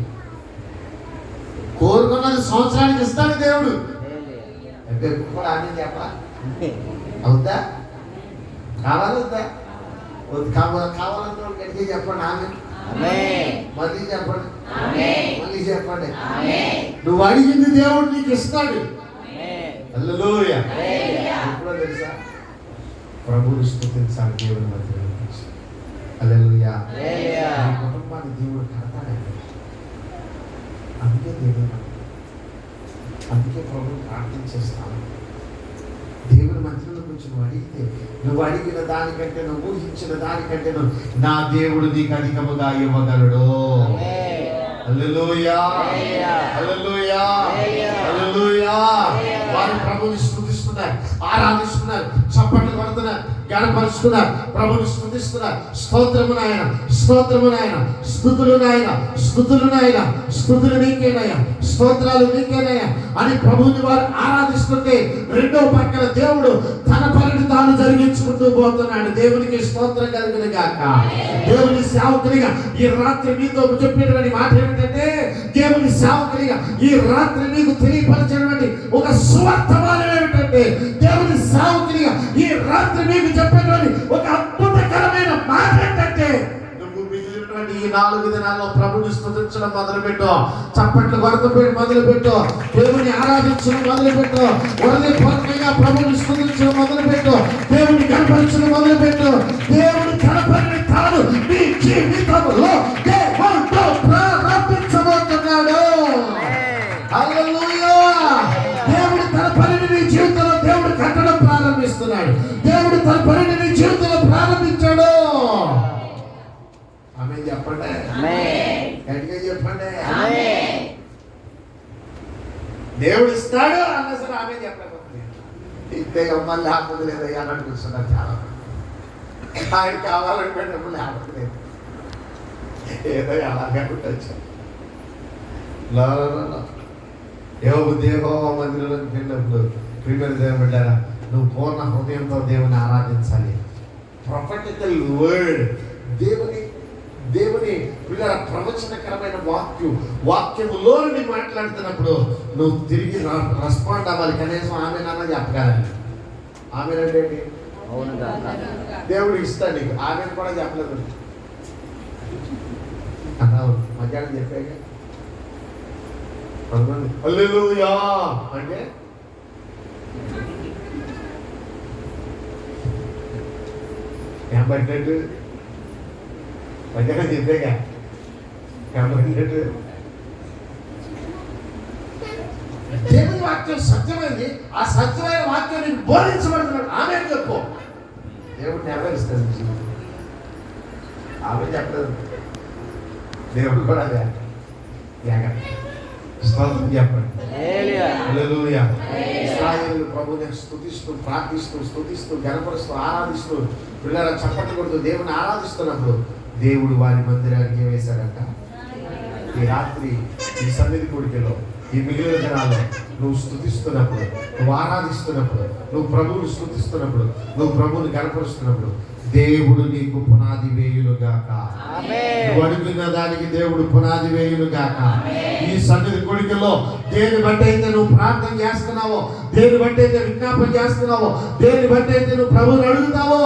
[SPEAKER 1] కోరుకున్నది సంవత్సరానికి ఇస్తాడు దేవుడు. కూడా ఆమె చెప్పా అవుద్దా? కావాలొద్దా? కావాలంటే గట్టిగా చెప్పండి. ఆమె మళ్ళీ చెప్పండి, మళ్ళీ చెప్పండి. నువ్వు అడిగింది దేవుడు నీకు ఇస్తాడు. హల్లెలూయా. ఎప్పుడో తెలుసా? ప్రభువుని స్తుతించాలి దేవుని మధ్యలో. హల్లెలూయా. నీ కుటుంబాన్ని దేవుడు కడతాడండి. అందుకే ప్రభువు ప్రార్థన చేస్తాను. దేవుని మందిరంలో కొంచెం అడిగితే, నువ్వు అడిగిన దానికంటే, నువ్వు ఊహించిన దానికంటే నా దేవుడు నీకు అధికముగా ఇవ్వగలడు. హల్లెలూయా, హల్లెలూయా, హల్లెలూయా. వారు ప్రభువుని స్తుతిస్తున్నారు, ఆరాధిస్తున్నారు, చప్పట్లు కొడుతున్నారు, గణపరుస్తున్నారు, ప్రభువుని స్తుతిస్తున్నారు. స్తోత్రము నాయన, స్తోత్రము నాయన, స్తుతులు నాయన, స్తుతులు నాయన, స్తుతులు నీకేనాయా, స్తోత్రాలు నీకేనాయా అని ప్రభువుని వారు ఆరాధిస్తుంటే, రెండో పక్కన దేవుడు తన పనిని తాను జరిగించుకుంటూ పోతున్నాడు. దేవునికి స్తోత్రం కలుగును గాక. దేవుని సేవకునిగా ఈ రాత్రి మీతో చెప్పేటువంటి మాట ఏమిటంటే, దేవుని సేవకునిగా ఈ రాత్రి మీకు తెలియపరచినటువంటి ఒక సువర్తమానం ఏమిటంటే, దేవుని సేవకునిగా ఈ రాత్రి మీకు చెప్పేటువంటి ఒక అద్భుతకరమైన మాట ఏంటంటే, నువ్వు మిగిలినటువంటి ఈ 4 దినాల్లో ప్రభుని స్తుతించడం మొదలుపెట్టు. చప్పట్లు కొరత మొదలుపెట్టు. దేవుని ఆరాధించడం మొదలుపెట్టు. హృదయపూర్వకంగా ప్రభుని స్తుతించడం మొదలుపెట్టు. దేవుని కనపరచడం మొదలుపెట్టు. దేవుని కనపరిని తాను నీ జీవితంలో దేవుడితో ప్రారంభించబోతున్నాడు. హల్లెలూయా. దేవుడు తన పనిని నీ జీవితంలో దేవుడు కట్టడం ప్రారంభిస్తున్నాడు. దేవుడు తన పనిని నీ జీవితంలో ప్రారంభించాడు. ఆమేన్ చెప్పండి. గట్టిగా చెప్పండి. దేవుడు ఇస్తాడు అన్న సరే ఆమె చెప్పకపోతే ఇంతే మళ్ళీ లేకపోతే లేదయ్యా అని అనిపిస్తున్నారు చాలా. ఆయన కావాలనుకున్నప్పుడు లేకపోతే ఏదో అలాగే ఉండొచ్చు. యోబు యెహోవా మందిరంలోకి వెళ్ళినప్పుడు ప్రియమైన దేవుని బిడ్డలారా, నువ్వు పూర్ణ హృదయంతో దేవుని ఆరాధించాలి. ప్రొఫెటికల్ వర్డ్, దేవుని పిల్లల ప్రవచనకరమైన వాక్యములోని మాట్లాడుతున్నప్పుడు నువ్వు తిరిగి రెస్పాండ్ అవ్వాలి. కనీసం ఆమెనన్నా చెప్పగలని. ఆమెనంటే ఏంటి? దేవుడు ఇస్తాడు నీకు. ఆమెను కూడా చెప్పలేదు అన్నావు. మధ్యాహ్నం చెప్పాక హల్లెలూయా అంటే ఏం పట్టినట్టు? మధ్యాహ్నం చెప్పాక ఏం పట్టినట్టు? దేవుని వాక్యం సత్యమైంది. ఆ సత్యమైన వాక్యం నీకు బోధించబడుతున్నాడు. ఆమె చెప్పు. దేవుడు నెరవేరుస్తాడు. ఆమె చెప్పలేదు. దేవుడు కూడా అదే స్తోత్రం చెప్పండి. హల్లెలూయా. ఇశ్రాయేలు ప్రభువుని స్తుతిస్తూ ప్రార్థిస్తూ గణపరుస్తూ ఆరాధిస్తూ పిల్లల చప్పట్లు కొడుతూ దేవుని ఆరాధిస్తున్నప్పుడు దేవుడు వారి మందిరానికి ఏం వేశాడంట? ఈ రాత్రి ఈ సన్నిధి కోడికలో ఈ మిగిలిన దినాల్లో నువ్వు స్తుతిస్తున్నప్పుడు, నువ్వు ఆరాధిస్తున్నప్పుడు, నువ్వు ప్రభువుని స్తుతిస్తున్నప్పుడు, నువ్వు ప్రభువుని గణపరుస్తున్నప్పుడు దేవుడు నీకు పునాది వేయునుగాక. నువ్వు అడుగుతున్న దానికి దేవుడు పునాది వేయునుగాక. ఈ సన్నిధి కొడుకుల్లో దేని బట్టి అయితే నువ్వు ప్రార్థన చేస్తున్నావో, దేని బట్టి అయితే విజ్ఞాపన చేస్తున్నావో, దేని బట్టి అయితే నువ్వు ప్రభువుని అడుగుతావో,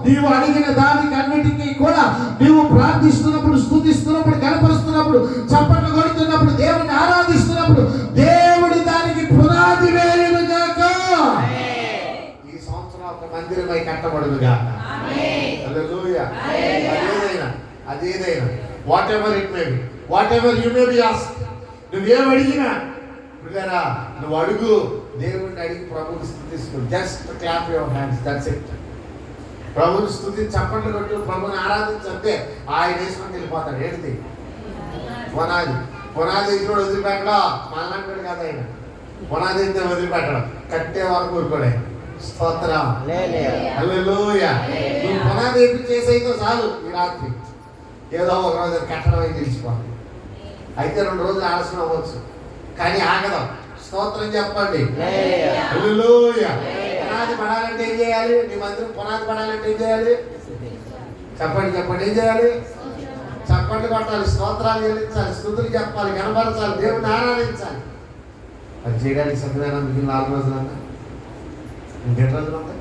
[SPEAKER 1] నీవు అడిగిన దానికి అన్నిటికీ కూడా నీవు ప్రార్థిస్తున్నప్పుడు, స్తుతిస్తున్నప్పుడు, గణపరుస్తున్నప్పుడు, చప్పట్లు కొడుతున్నప్పుడు, దేవుని ఆరాధిస్తున్నప్పుడు దేవుడి దానికి పునాది వేయునుగాక. ఈ సంవత్సరం ఒక మందిరమై కట్టబడునుగాక. హల్లెలూయా. అదేదైనా whatever it may be, whatever you may be ask, నువ్వేం అడిగినా పిల్లరా నువ్వు అడుగు. దేవుడిని అడిగి ప్రభువుని స్తుతిస్తూ just clap your hands, that's it. ప్రభువుని స్తుతి చప్పట్లు కొట్టు, ప్రభువుని ఆరాధించంటే ఆయన వేసుకొని వెళ్ళిపోతాడు. ఏంటి పునాది కూడా వదిలిపెట్టడం మళ్ళంటాడు కదా ఆయన. పునాది అయితే వదిలిపెట్టడం, కట్టే వరకు ఊరుకోడే. స్తోత్రం. హల్లెలూయా. నువ్వు పునాది ఏపీ చేసేదో చాలు. ఈ రాత్రి ఏదో ఒక రోజు కట్టడం అయితే తెలిసిపోతుంది. అయితే 2 రోజులు ఆలస్యం అవ్వచ్చు, కానీ ఆగదాం. స్తోత్రం చెప్పండి. హల్లెలూయా. పునాది పడాలంటే ఏం చేయాలి? నీ మందిరం పునాది పడాలంటే ఏం చేయాలి? చెప్పండి ఏం చేయాలి? చప్పట్లు కొట్టాలి, స్తోత్రాలు చెల్లించాలి, స్తుతులు చెప్పాలి, కనబరచాలి, దేవుని ఆరాధించాలి. అది చేయడానికి సిద్ధమైన మిగిలిన 4 రోజులన్నా ఇంకెన్ని రోజులు ఉంటాయి?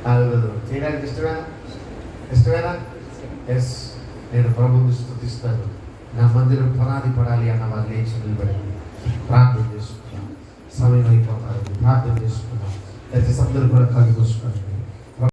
[SPEAKER 1] 4 రోజులు. చేయడానికి ఇష్టమేనా? ఎస్. నేను ప్రభువుని స్తుతిస్తాను. నా మందిరం పునాది పడాలి అన్న వారు లేచి నిలబడి ప్రార్థన చేసుకున్నాం. సమయం అయిపోతారు. ప్రార్థన చేసుకున్నాం. అయితే అందరూ కూడా కళ్ళు మూసుకోండి.